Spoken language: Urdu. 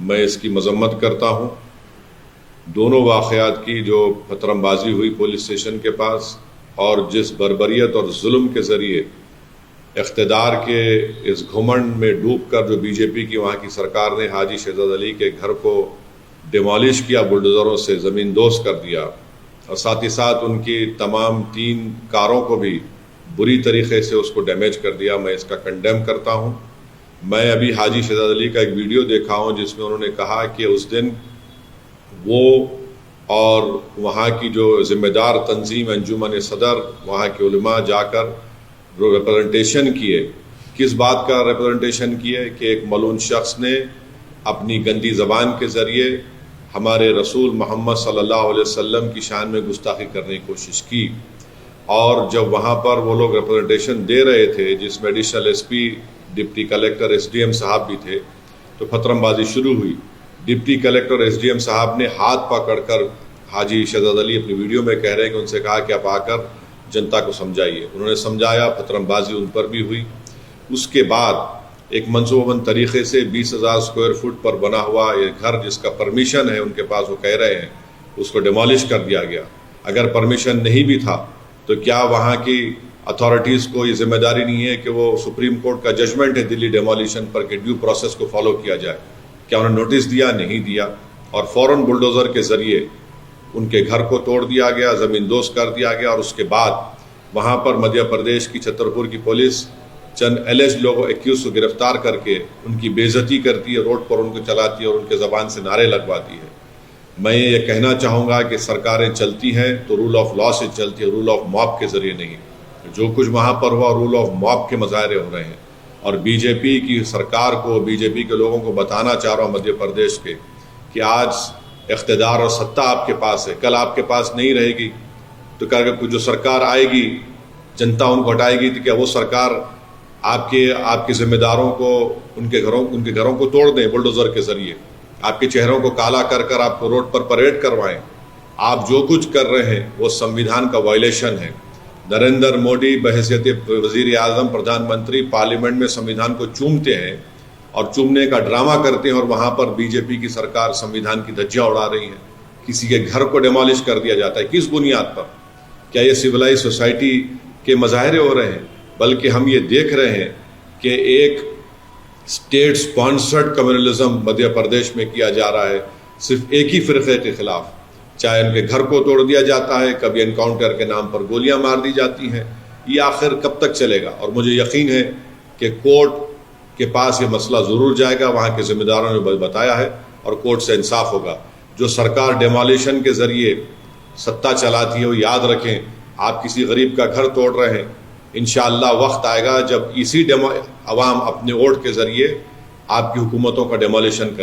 میں اس کی مذمت کرتا ہوں۔ دونوں واقعات کی جو پتھرم بازی ہوئی پولیس اسٹیشن کے پاس اور جس بربریت اور ظلم کے ذریعے اقتدار کے اس گھمنڈ میں ڈوب کر جو بی جے پی کی وہاں کی سرکار نے حاجی شہزاد علی کے گھر کو ڈیمالش کیا، بلڈوزروں سے زمین دوز کر دیا، اور ساتھ ہی ساتھ ان کی تمام 3 کاروں کو بھی بری طریقے سے اس کو ڈیمیج کر دیا، میں اس کا کنڈیم کرتا ہوں۔ میں ابھی حاجی شہزاد علی کا ایک ویڈیو دیکھا ہوں جس میں انہوں نے کہا کہ اس دن وہ اور وہاں کی جو ذمہ دار تنظیم انجمن صدر، وہاں کے علماء جا کر ریپرزنٹیشن کیے۔ کس بات کا ریپرزنٹیشن کیے؟ کہ ایک ملعون شخص نے اپنی گندی زبان کے ذریعے ہمارے رسول محمد صلی اللہ علیہ وسلم کی شان میں گستاخی کرنے کی کوشش کی، اور جب وہاں پر وہ لوگ ریپرزنٹیشن دے رہے تھے جس میں additional S P, deputy collector, S D M صاحب بھی تھے، تو پتھرم بازی شروع ہوئی۔ Deputy collector, S D M صاحب نے ہاتھ پکڑ کر حاجی شہزاد علی اپنی ویڈیو میں کہہ رہے ہیں کہ ان سے کہا کہ آپ آ کر جنتا کو سمجھائیے۔ انہوں نے سمجھایا، پتھرم بازی ان پر بھی ہوئی۔ اس کے بعد ایک منصوبہ بند طریقے سے 20,000 اسکوائر فٹ پر بنا ہوا یہ گھر جس کا پرمیشن ہے ان کے پاس، وہ کہہ رہے ہیں، اس کو ڈیمالش کر دیا گیا۔ اگر پرمیشن نہیں بھی تھا تو کیا وہاں کی اتھارٹیز کو یہ ذمہ داری نہیں ہے کہ وہ سپریم کورٹ کا ججمنٹ ہے دلی ڈیمالیشن پر کہ ڈیو پروسیس کو فالو کیا جائے؟ کیا انہوں نے نوٹس دیا؟ نہیں دیا، اور فوراً بلڈوزر کے ذریعے ان کے گھر کو توڑ دیا گیا، زمین دوز کر دیا گیا، اور اس کے بعد وہاں پر مدھیہ پردیش کی چھترپور کی پولیس چند ایلیج لوگوں ایکیوز کو گرفتار کر کے ان کی بے عزتی کرتی ہے، روڈ پر ان کو چلاتی ہے اور ان کے زبان سے نعرے لگواتی ہے۔ میں یہ کہنا چاہوں گا کہ سرکاریں چلتی ہیں تو رول آف لا سے چلتی ہے، رول آف موب کے ذریعے نہیں۔ جو کچھ وہاں پر ہوا رول آف موب کے مظاہرے ہو رہے ہیں، اور بی جے پی کی سرکار کو، بی جے پی کے لوگوں کو بتانا چاہ رہا ہوں مدھیہ پردیش کے کہ آج اقتدار اور ستہ آپ کے پاس ہے، کل آپ کے پاس نہیں رہے گی، تو جو سرکار آئے گی جنتا ان کو ہٹائے گی، تو کیا وہ سرکار آپ کے ذمہ داروں کو ان کے گھروں کو توڑ دیں بلڈوزر کے ذریعے، آپ کے چہروں کو کالا کر کر آپ کو روڈ پر پریڈ کروائیں؟ آپ جو کچھ کر رہے ہیں وہ سمویدھان کا وائلیشن ہے۔ نریندر مودی بحیثیت وزیر اعظم، پردھان منتری پارلیمنٹ میں سمویدھان کو چومتے ہیں اور چومنے کا ڈرامہ کرتے ہیں، اور وہاں پر بی جے پی کی سرکار سمویدھان کی دھجیاں اڑا رہی ہیں۔ کسی کے گھر کو ڈیمالش کر دیا جاتا ہے، کس بنیاد پر؟ کیا یہ سویلائز سوسائٹی کے مظاہرے ہو رہے ہیں؟ بلکہ ہم یہ دیکھ رہے ہیں کہ ایک state sponsored communalism Madhya Pradesh میں کیا جا رہا ہے، صرف ایک ہی فرقے کے خلاف، چاہے ان کے گھر کو توڑ دیا جاتا ہے، کبھی انکاؤنٹر کے نام پر گولیاں مار دی جاتی ہیں۔ یہ آخر کب تک چلے گا؟ اور مجھے یقین ہے کہ کورٹ کے پاس یہ مسئلہ ضرور جائے گا، وہاں کے ذمہ داروں نے بتایا ہے، اور کورٹ سے انصاف ہوگا۔ جو سرکار ڈیمالیشن کے ذریعے ستہ چلاتی ہے وہ یاد رکھیں، آپ کسی غریب کا گھر توڑ رہے ہیں، انشاءاللہ وقت آئے گا جب اسی عوام اپنے ووٹ کے ذریعے آپ کی حکومتوں کا ڈیمالیشن کرے۔